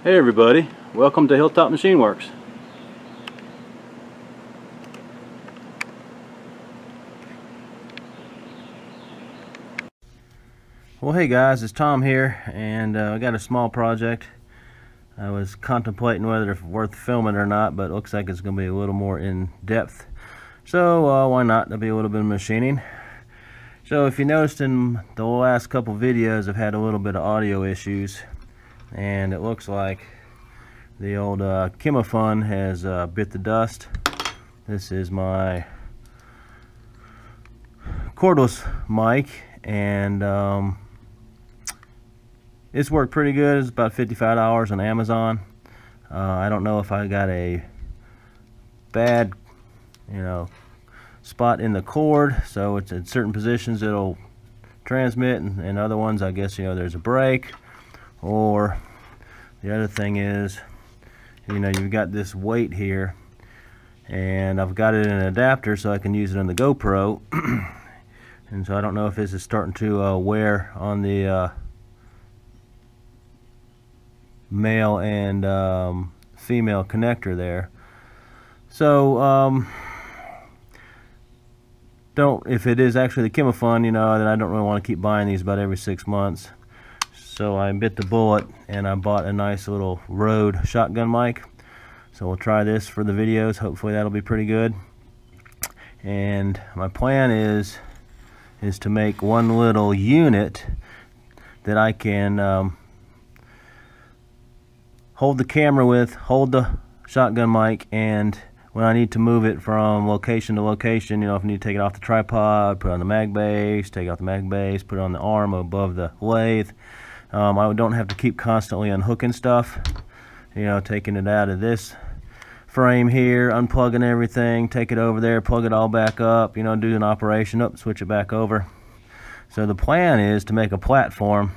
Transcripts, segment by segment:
Hey everybody, welcome to Hilltop Machine Works. Well, hey guys, it's Tom here, and I got a small project. I was contemplating whether it's worth filming or not, but it looks like it's going to be a little more in depth. So why not? There'll be a little bit of machining. So if you noticed in the last couple videos, I've had a little bit of audio issues, and it looks like the old Chemofun has bit the dust. This is my cordless mic, and it's worked pretty good. It's about $55 on Amazon. I don't know if I got a bad, spot in the cord, so it's in certain positions it'll transmit, and other ones I guess there's a break. Or the other thing is, you've got this weight here, and I've got it in an adapter so I can use it on the GoPro. And so I don't know if this is starting to wear on the male and female connector there. So if it is actually the Chemofun, then I don't really want to keep buying these about every 6 months. So I bit the bullet and I bought a nice little Rode shotgun mic. So we'll try this for the videos. Hopefully that'll be pretty good. And my plan is to make one little unit that I can hold the camera with, hold the shotgun mic, and when I need to move it from location to location, if I need to take it off the tripod, put it on the mag base, take it off the mag base, put it on the arm above the lathe. I don't have to keep constantly unhooking stuff, taking it out of this frame here, unplugging everything, take it over there, plug it all back up, do an operation, switch it back over. So the plan is to make a platform,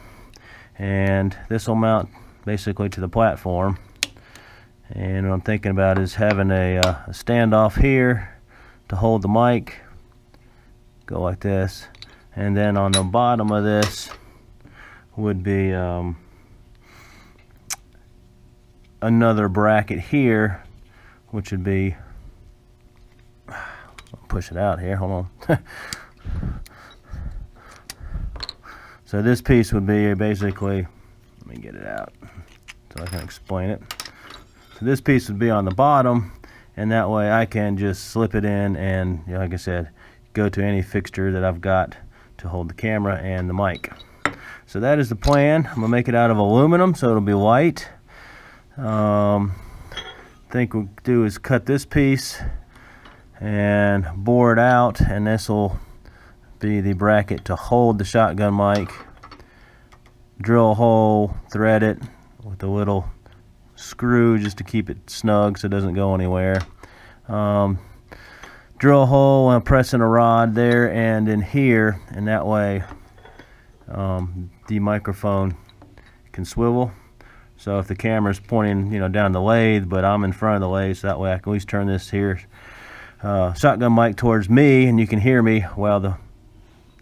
and this will mount basically to the platform. And what I'm thinking about is having a standoff here to hold the mic, go like this, and then on the bottom of this would be another bracket here, which would be, I'll push it out here, hold on. So this piece would be basically, let me get it out so I can explain it. So this piece would be on the bottom, and that way I can just slip it in and, like I said, go to any fixture that I've got to hold the camera and the mic. So that is the plan. I'm gonna make it out of aluminum so it'll be light. I think what we'll do is cut this piece and bore it out, and this will be the bracket to hold the shotgun mic. Drill a hole, thread it with a little screw just to keep it snug so it doesn't go anywhere. Drill a hole and press in a rod there and in here, and that way the microphone can swivel. So if the camera's pointing down the lathe, but I'm in front of the lathe, so that way I can at least turn this here shotgun mic towards me, and you can hear me while the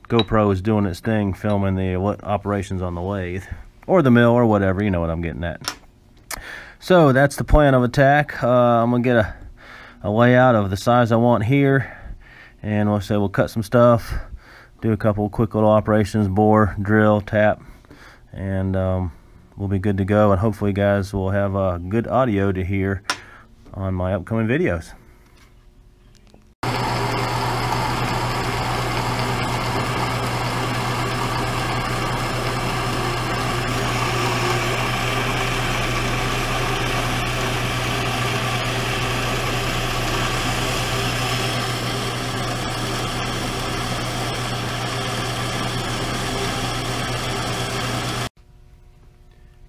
GoPro is doing its thing, filming the operations on the lathe or the mill or whatever. You know what I'm getting at. So that's the plan of attack. I'm gonna get a layout of the size I want here, and we'll cut some stuff, do a couple quick little operations, bore, drill, tap, and we'll be good to go. And hopefully guys will have good audio to hear on my upcoming videos.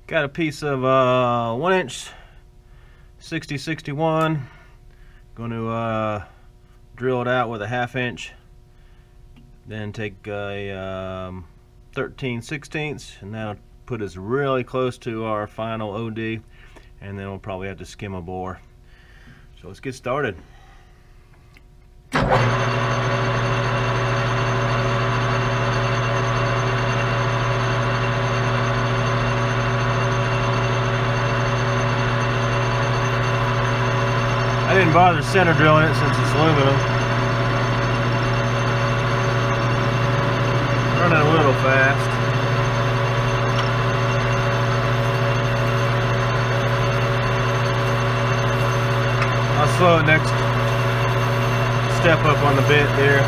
Got a piece of 1 inch 60-61. Going to drill it out with a 1/2 inch. Then take a 13/16, and that'll put us really close to our final OD. And then we'll probably have to skim a bore. So let's get started. didn't bother center drilling it since it's aluminum. Running a little fast. I'll slow it next step up on the bit there.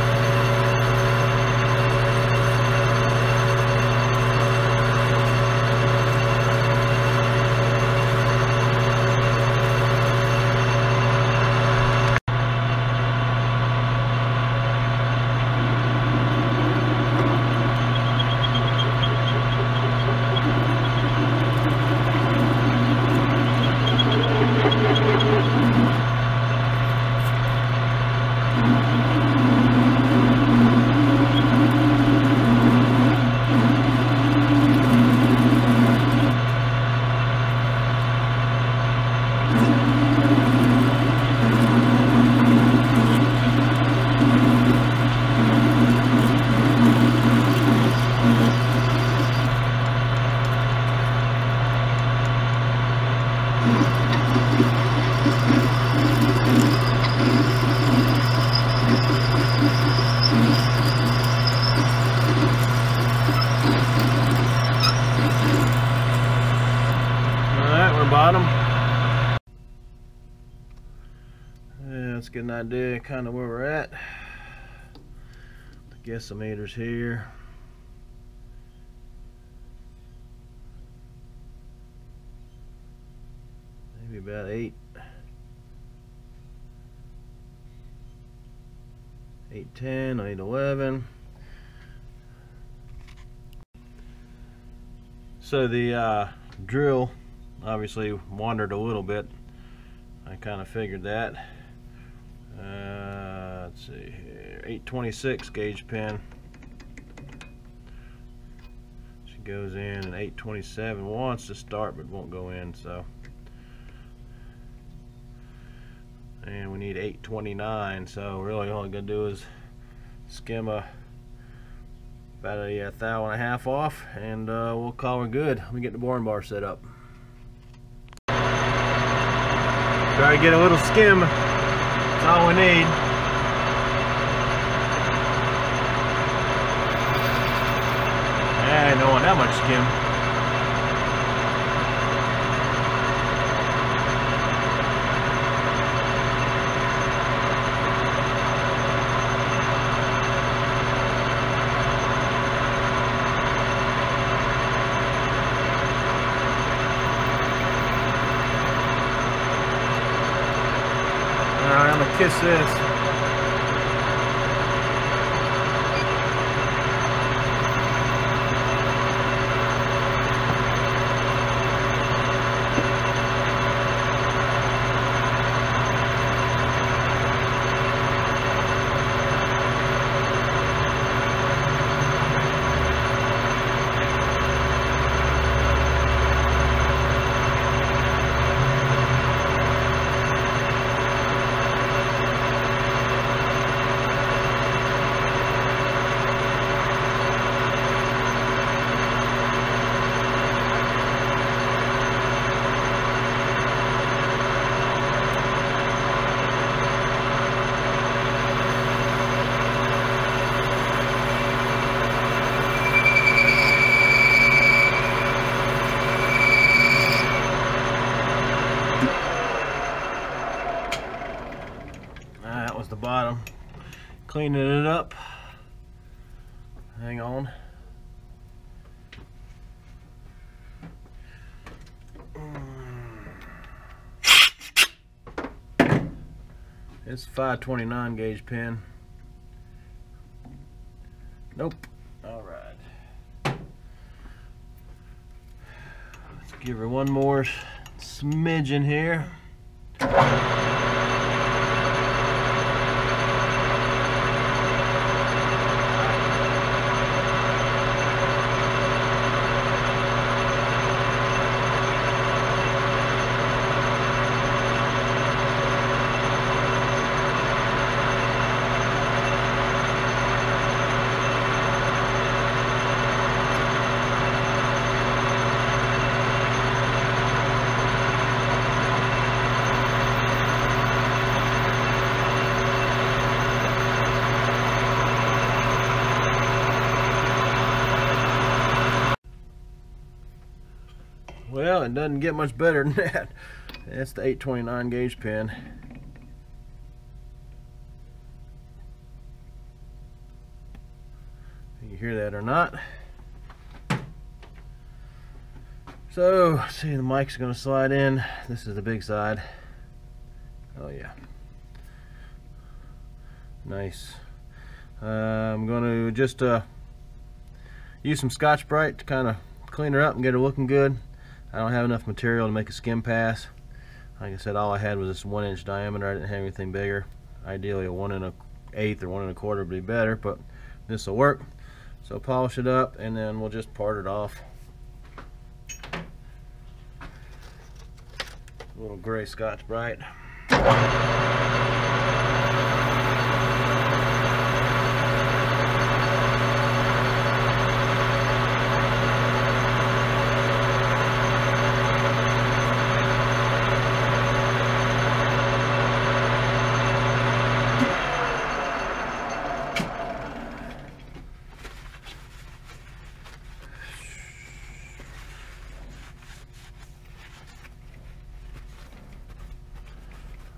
Bottom. Yeah, let's get an idea kind of where we're at. The guessometer's here. Maybe about 810, 811. So the drill obviously wandered a little bit. I kind of figured that. Let's see here, 826 gauge pin. She goes in, and 827 wants to start but won't go in. So, and we need 829. So really, all I gotta do is skim about a thou and a half off, and we'll call her good. Let me get the boring bar set up. Try to get a little skim. That's all we need. I don't want that much skim. Alright, I'm gonna kiss this. That was the bottom. Cleaning it up. Hang on. It's 529 gauge pin. Nope. All right. Let's give her one more smidgen here. Well, it doesn't get much better than that. That's the 829 gauge pin. You hear that or not? So, see, the mic's going to slide in. This is the big side. Oh yeah. Nice. I'm going to just use some Scotch-Brite to kind of clean her up and get her looking good. I don't have enough material to make a skim pass. Like I said, all I had was this 1-inch diameter. I didn't have anything bigger. Ideally a 1 1/8 or 1 1/4 would be better, but this will work. So polish it up and then we'll just part it off. A little gray Scotch-Brite.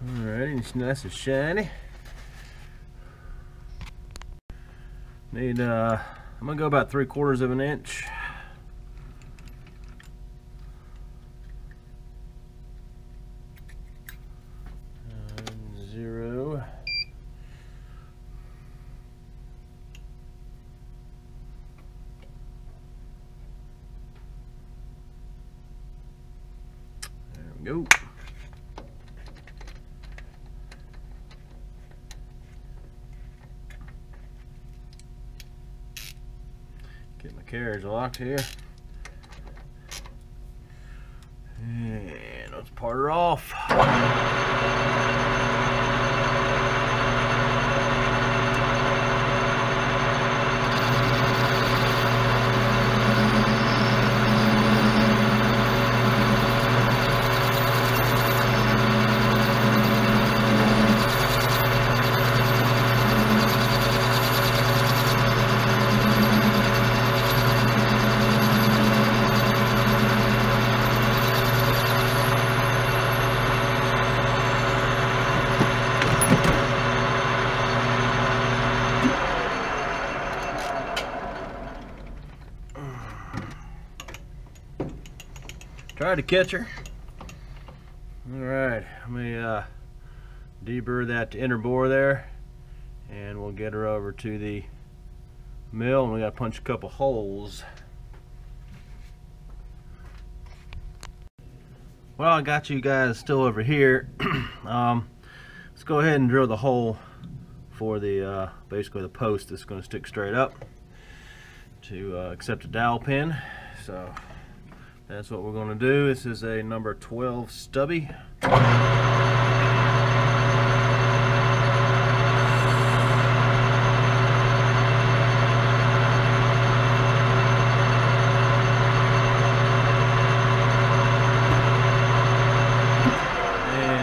Alrighty, it's nice and shiny. I'm gonna go about 3/4 of an inch. Zero. There we go. Get my carriage locked here. And let's part her off. Tried to catch her. Alright, let me deburr that inner bore there, and we'll get her over to the mill, and we gotta punch a couple holes. Well, I got you guys still over here. Let's go ahead and drill the hole for the basically the post that's going to stick straight up to accept a dowel pin. So that's what we're going to do. This is a number 12 stubby. And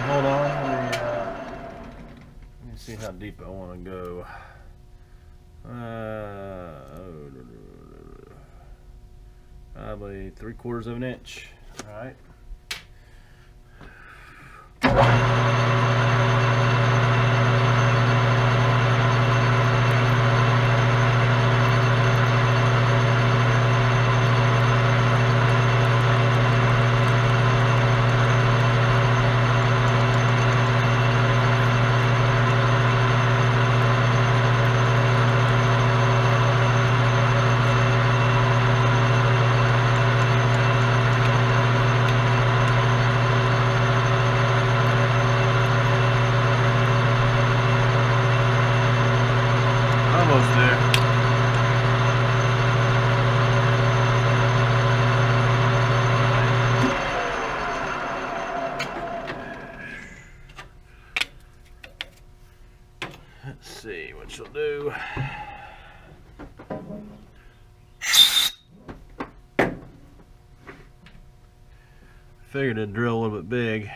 hold on, let me see how deep I want to go. Probably 3/4 of an inch. All right. Almost there. Let's see what she'll do. Figured it'd drill a little bit big.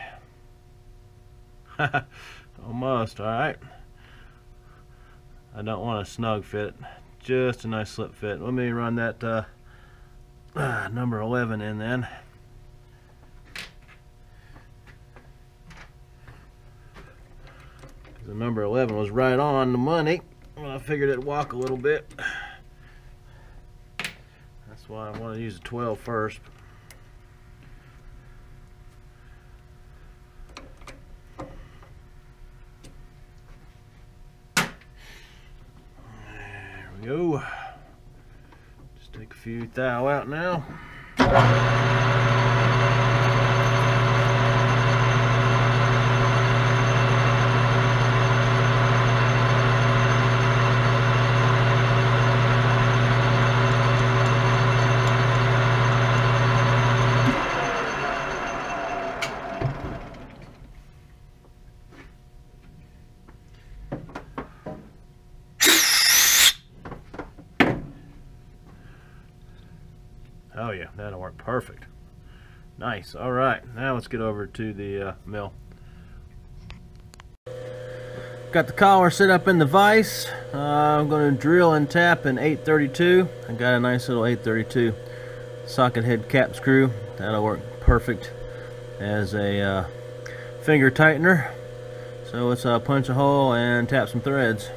Almost, alright. I don't want a snug fit, just a nice slip fit. Let me run that number 11 in then. The number 11 was right on the money. Well, I figured it'd walk a little bit. That's why I want to use the 12 first. There we go. Just take a few thou out now. Oh yeah, that'll work perfect. Nice. All right, now let's get over to the mill. Got the collar set up in the vise. I'm going to drill and tap an 832. I got a nice little 832 socket head cap screw. That'll work perfect as a finger tightener. So let's punch a hole and tap some threads.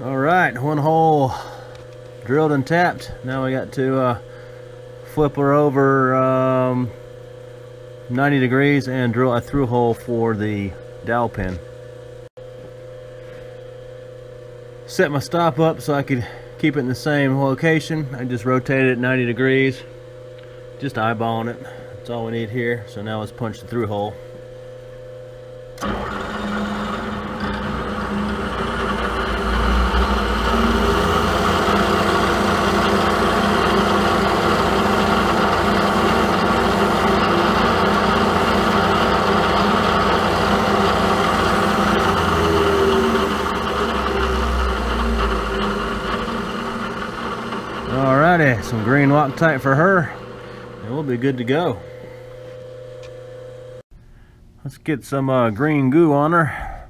Alright, one hole drilled and tapped. Now we got to flip her over 90 degrees and drill a through hole for the dowel pin. Set my stop up so I could keep it in the same location. I just rotated it 90 degrees, just eyeballing it. That's all we need here. So now let's punch the through hole. Alrighty, some green Loctite for her, and we'll be good to go. Let's get some green goo on her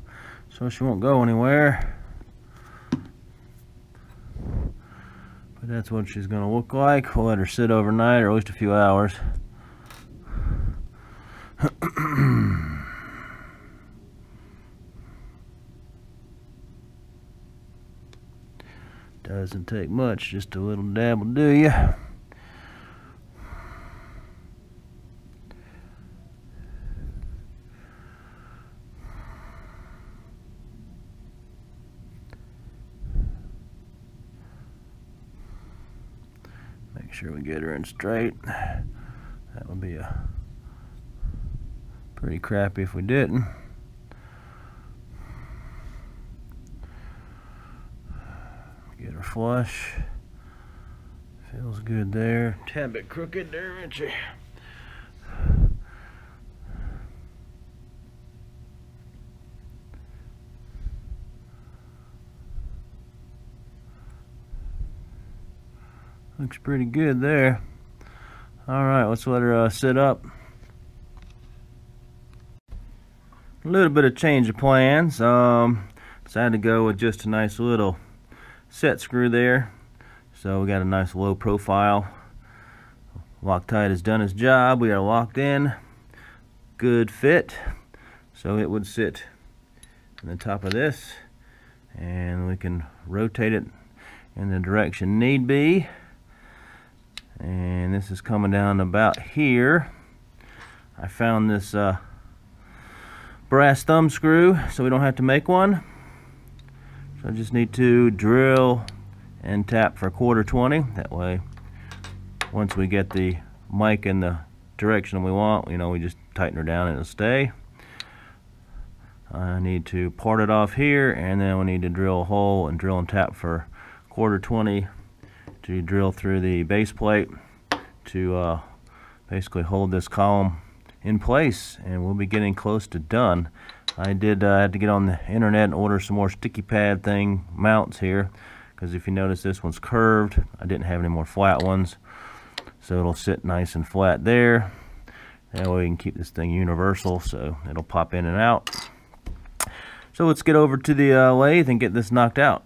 so she won't go anywhere. But that's what she's going to look like. We'll let her sit overnight, or at least a few hours. Doesn't take much, just a little dab will do you. Make sure we get her in straight. That would be pretty crappy if we didn't. Get her flush. Feels good there. Tad bit crooked there, isn't she? Looks pretty good there. Alright, let's let her sit up. A little bit of change of plans. Decided to go with just a nice little set screw there. So we got a nice low profile. Loctite has done its job. We are locked in. Good fit. So it would sit on the top of this, and we can rotate it in the direction need be. And this is coming down about here. I found this brass thumb screw, so we don't have to make one. So I just need to drill and tap for 1/4 That way, once we get the mic in the direction we want, you know, we just tighten her down and it'll stay. I need to part it off here, and then we need to drill a hole and drill and tap for 1/4 to drill through the base plate to basically hold this column in place, and we'll be getting close to done. I did had to get on the internet and order some more sticky pad thing mounts here, because if you notice, this one's curved. I didn't have any more flat ones, so it'll sit nice and flat there. That way we can keep this thing universal, so it'll pop in and out. So let's get over to the lathe and get this knocked out.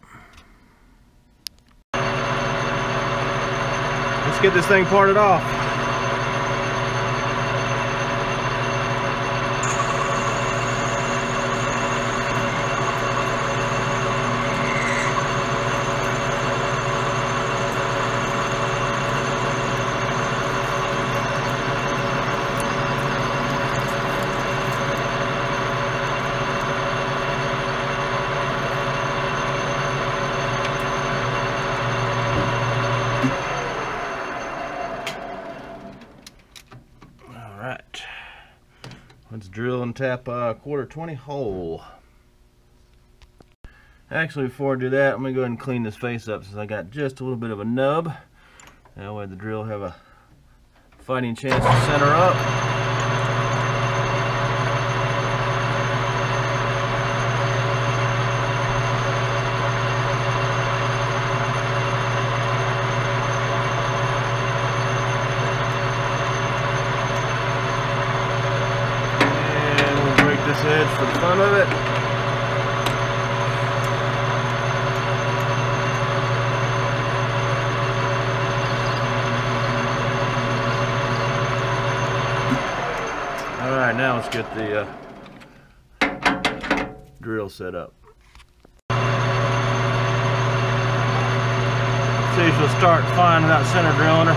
Let's get this thing parted off. Let's drill and tap a 1/4 hole. Actually, before I do that, I'm going to go ahead and clean this face up, since I got just a little bit of a nub. That way the drill will have a fighting chance to center up. This edge for the fun of it. Alright, now let's get the drill set up. See if she'll start fine without center drilling her.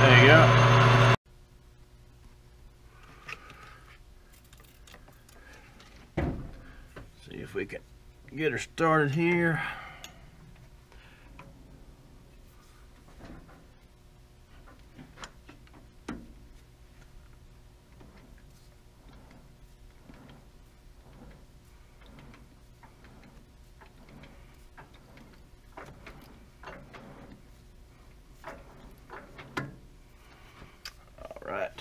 There you go. See if we can get her started here. Right,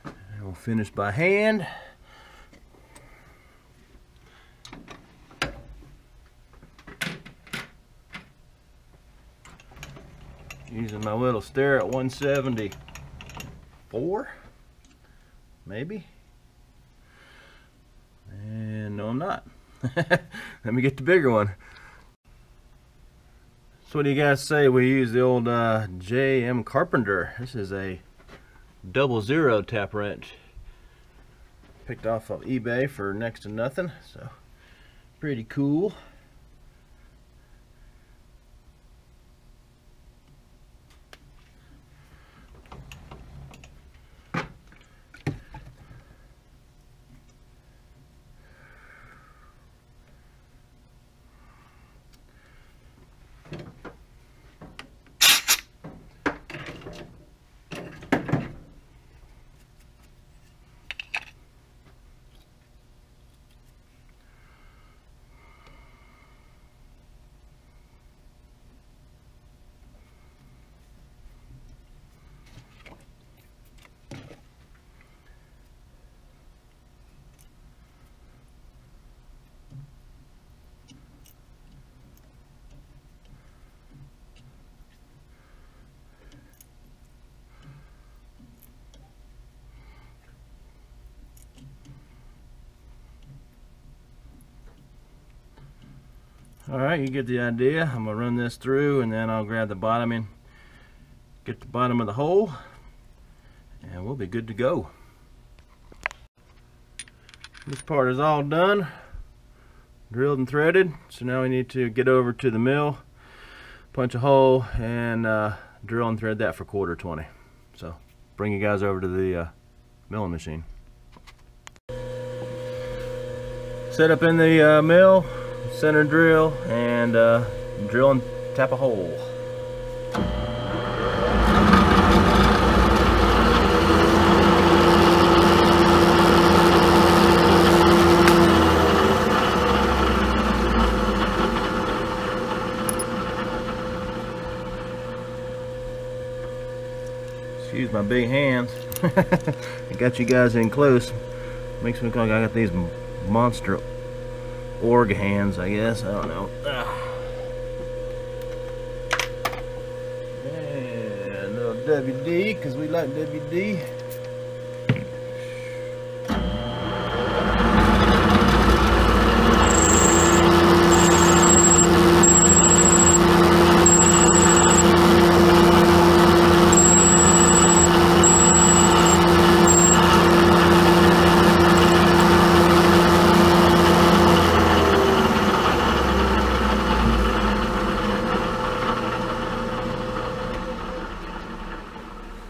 and we'll finish by hand. Using my little stair at 174, maybe. And no, I'm not. Let me get the bigger one. So what do you guys say we use the old J.M. Carpenter? This is a 00 tap wrench. Picked off of eBay for next to nothing, so pretty cool. Alright, you get the idea. I'm going to run this through and then I'll grab the bottom and get the bottom of the hole and we'll be good to go. This part is all done, drilled and threaded, so now we need to get over to the mill, punch a hole, and drill and thread that for 1/4 So bring you guys over to the milling machine. Set up in the mill, center drill, and drill and tap a hole. Excuse my big hands. I got you guys in close. Makes me look like I got these monster org hands, I guess. I don't know. And a little WD, because we like WD.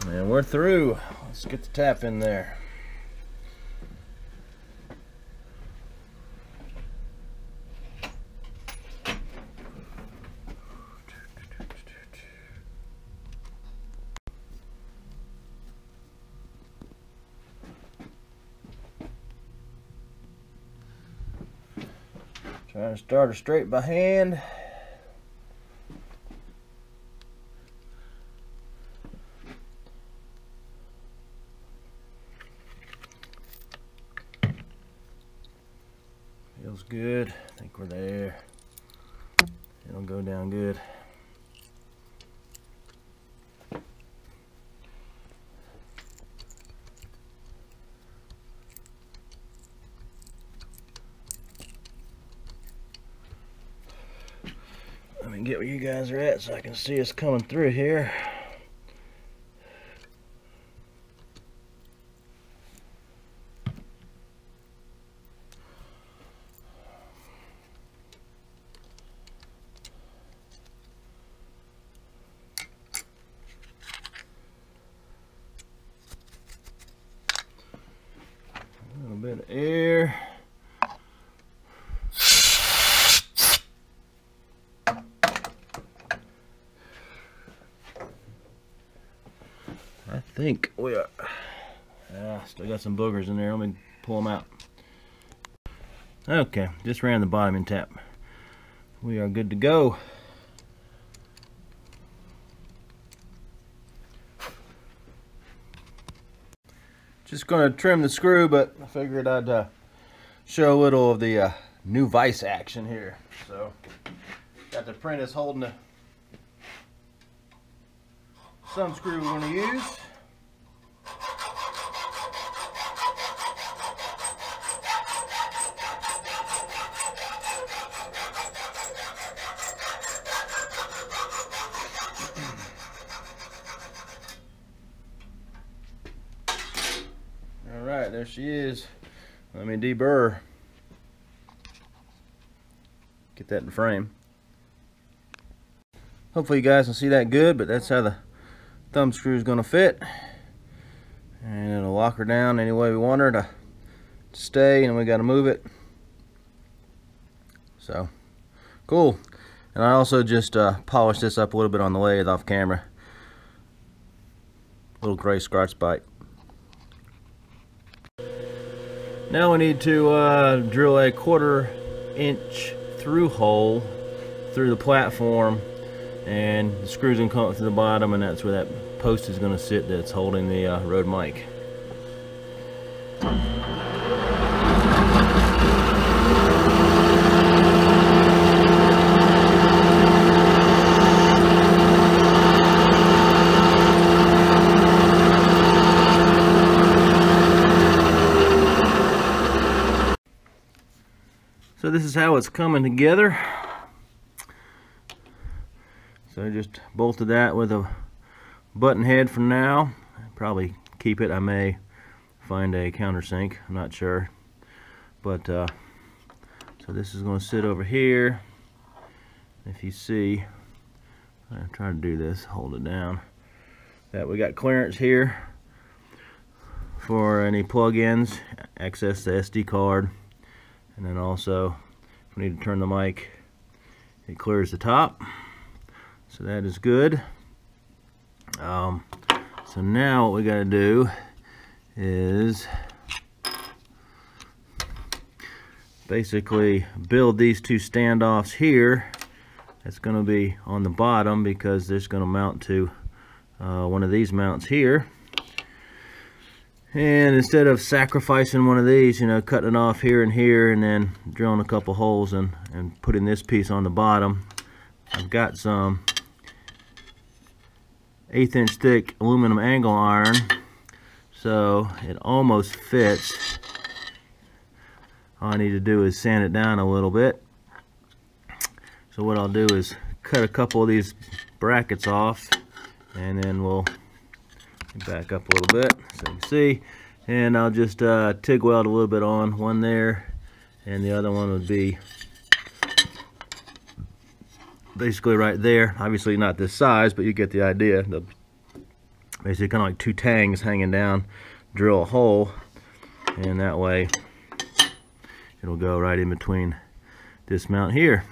And we're through. Let's get the tap in there. Trying to start her straight by hand. Feels good. I think we're there. It'll go down good. Let me get where you guys are at so I can see us coming through here. A little bit of air. I think we are. Still got some boogers in there. Let me pull them out. Okay, just ran the bottom and tap. We are good to go. Just going to trim the screw, but I figured I'd show a little of the new vise action here. So, got the apprentice holding the thumb screw we're going to use. Alright, there she is. Let me deburr. Get that in frame. Hopefully you guys can see that good, but that's how the thumb screw is going to fit. And it'll lock her down any way we want her to stay, and we got to move it. So, cool. And I also just polished this up a little bit on the lathe off camera. Little gray scratch bite. Now we need to drill a 1/4 inch through hole through the platform, and the screw's gonna come up to the bottom, and that's where that post is gonna sit that's holding the Rode mic. So this is how it's coming together. So I just bolted that with a button head for now. Probably keep it. I may find a countersink, I'm not sure. But so this is going to sit over here. If you see, I'm trying to do this, hold it down. That we got clearance here for any plug-ins, access the SD card, and then also if we need to turn the mic, it clears the top. So that is good. So now what we got to do is basically build these two standoffs here. It's going to be on the bottom because it's going to mount to one of these mounts here. And instead of sacrificing one of these, you know, cutting it off here and here and then drilling a couple holes and putting this piece on the bottom, I've got some 1/8 inch thick aluminum angle iron, so it almost fits. All I need to do is sand it down a little bit. So what I'll do is cut a couple of these brackets off, and then we'll back up a little bit so you can see, and I'll just TIG weld a little bit on one there, and the other one would be basically right there. Obviously not this size, but you get the idea. Basically kind of like two tangs hanging down, drill a hole, and that way it'll go right in between this mount here.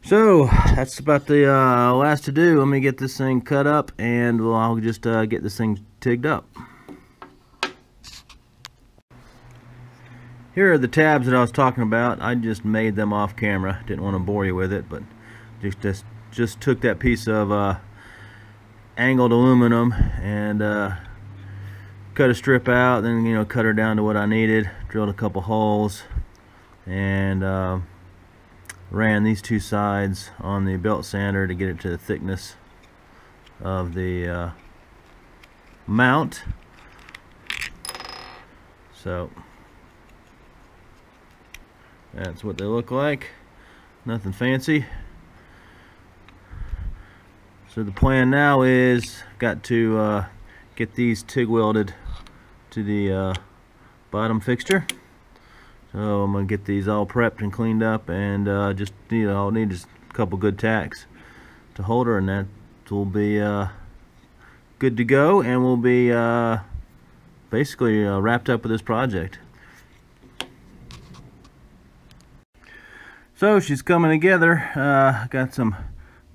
So that's about the last to do. Let me get this thing cut up, and I'll just get this thing tigged up. Here are the tabs that I was talking about. I just made them off camera. Didn't want to bore you with it, but just took that piece of angled aluminum and cut a strip out, then, you know, cut her down to what I needed, drilled a couple holes, and ran these two sides on the belt sander to get it to the thickness of the mount. So that's what they look like. Nothing fancy. So the plan now is got to get these TIG welded to the bottom fixture. So I'm gonna get these all prepped and cleaned up, and just, you know, I'll need just a couple good tacks to hold her, and that will be good to go, and we'll be basically wrapped up with this project. So she's coming together. Got some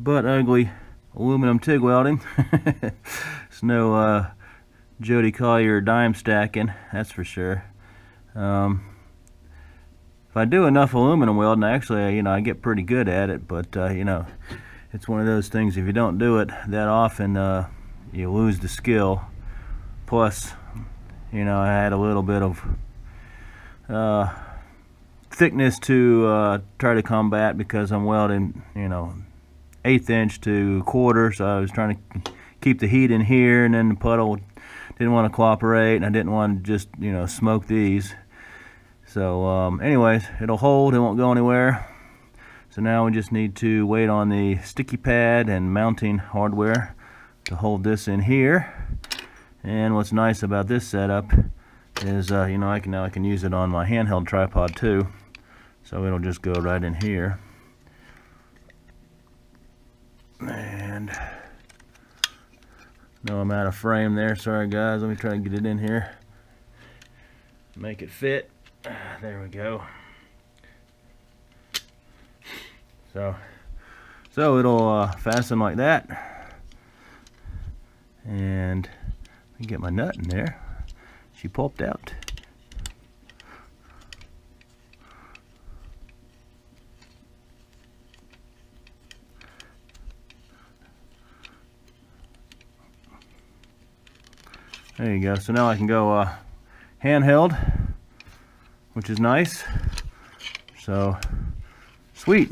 butt ugly aluminum TIG welding. It's no Jody Collier dime stacking, that's for sure. If I do enough aluminum welding, actually, you know, I get pretty good at it, but you know, it's one of those things, if you don't do it that often, you lose the skill. Plus, you know, I had a little bit of thickness to try to combat, because I'm welding, you know, 1/8 inch to 1/4, so I was trying to keep the heat in here, and then the puddle didn't want to cooperate, and I didn't want to just, you know, smoke these. So anyways, it'll hold, it won't go anywhere. So now we just need to wait on the sticky pad and mounting hardware to hold this in here. And what's nice about this setup is you know, I can use it on my handheld tripod too, so it'll just go right in here. And no, I'm out of frame there, sorry guys. Let me try to get it in here, make it fit. There we go. So it'll fasten like that, and I get my nut in there. She popped out. There you go. So now I can go handheld, which is nice. So sweet.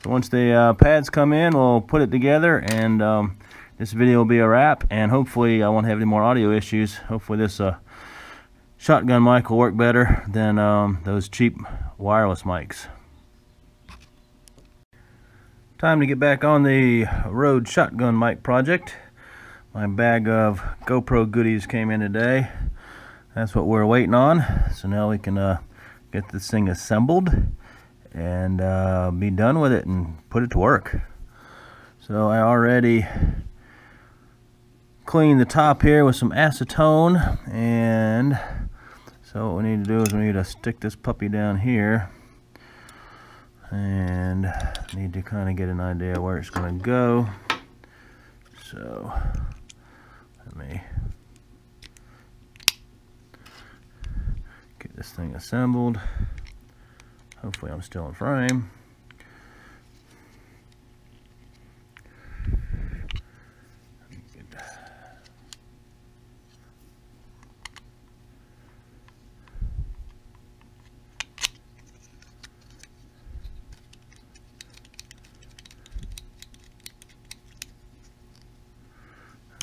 So once the pads come in, we'll put it together, and this video will be a wrap, and hopefully I won't have any more audio issues. Hopefully this shotgun mic will work better than those cheap wireless mics. Time to get back on the Rode shotgun mic project. My bag of GoPro goodies came in today. That's what we're waiting on. So now we can get this thing assembled and be done with it and put it to work. So I already cleaned the top here with some acetone, and so what we need to do is we need to stick this puppy down here. And need to kind of get an idea where it's going to go. So let me get this thing assembled. Hopefully I'm still in frame.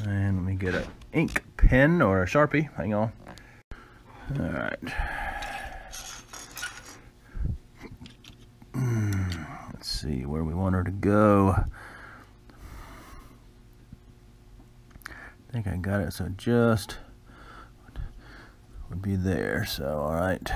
And let me get an ink pen or a Sharpie. Hang on. Alright. Let's see where we want her to go. I think I got it, so just would be there. So, alright.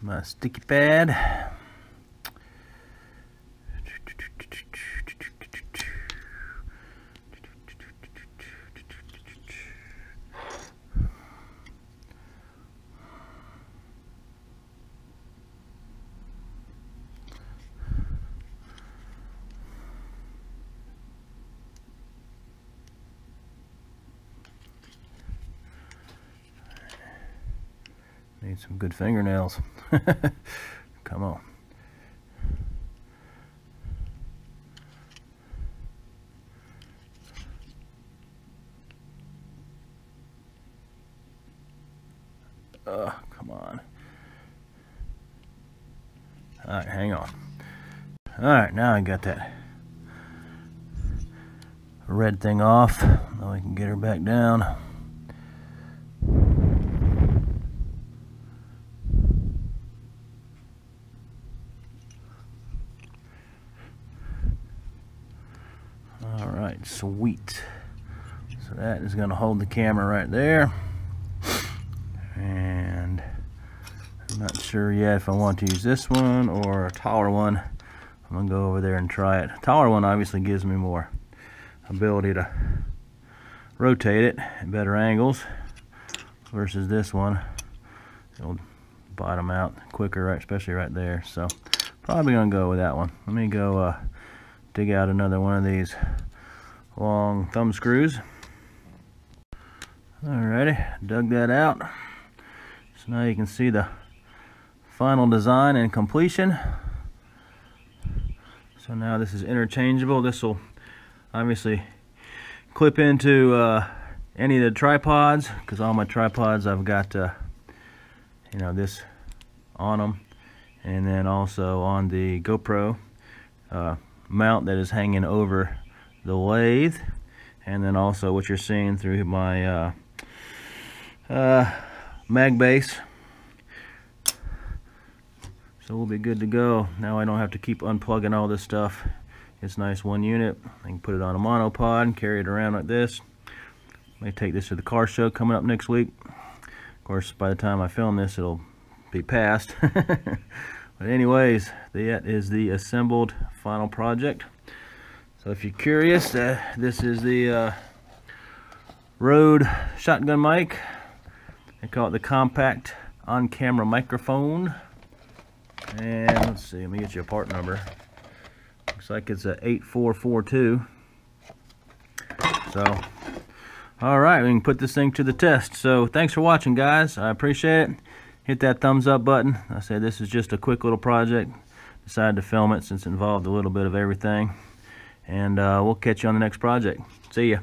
My sticky pad. Need some good fingernails. Come on. Come on. Alright, hang on. Alright, now I got that red thing off. Now we can get her back down. Alright, sweet. So that is going to hold the camera right there. And I'm not sure yet if I want to use this one or a taller one. I'm going to go over there and try it. A taller one obviously gives me more ability to rotate it at better angles versus this one. It'll bottom out quicker, right, especially right there. So probably going to go with that one. Let me go dig out another one of these long thumb screws. Alrighty, dug that out. So now you can see the final design and completion. So now this is interchangeable. This will obviously clip into any of the tripods, because all my tripods I've got you know, this on them, and then also on the GoPro mount that is hanging over the lathe, and then also what you're seeing through my mag base. So we'll be good to go. Now I don't have to keep unplugging all this stuff. It's nice, one unit. I can put it on a monopod and carry it around like this. May take this to the car show coming up next week. Of course, by the time I film this, it'll be past. But anyways, that is the assembled final project. So if you're curious, this is the Rode shotgun mic. They call it the compact on-camera microphone. And let's see, let me get you a part number. Looks like it's a 8442. So, alright, we can put this thing to the test. So, thanks for watching, guys. I appreciate it. Hit that thumbs up button. I said this is just a quick little project. Decided to film it since it involved a little bit of everything. And we'll catch you on the next project. See ya.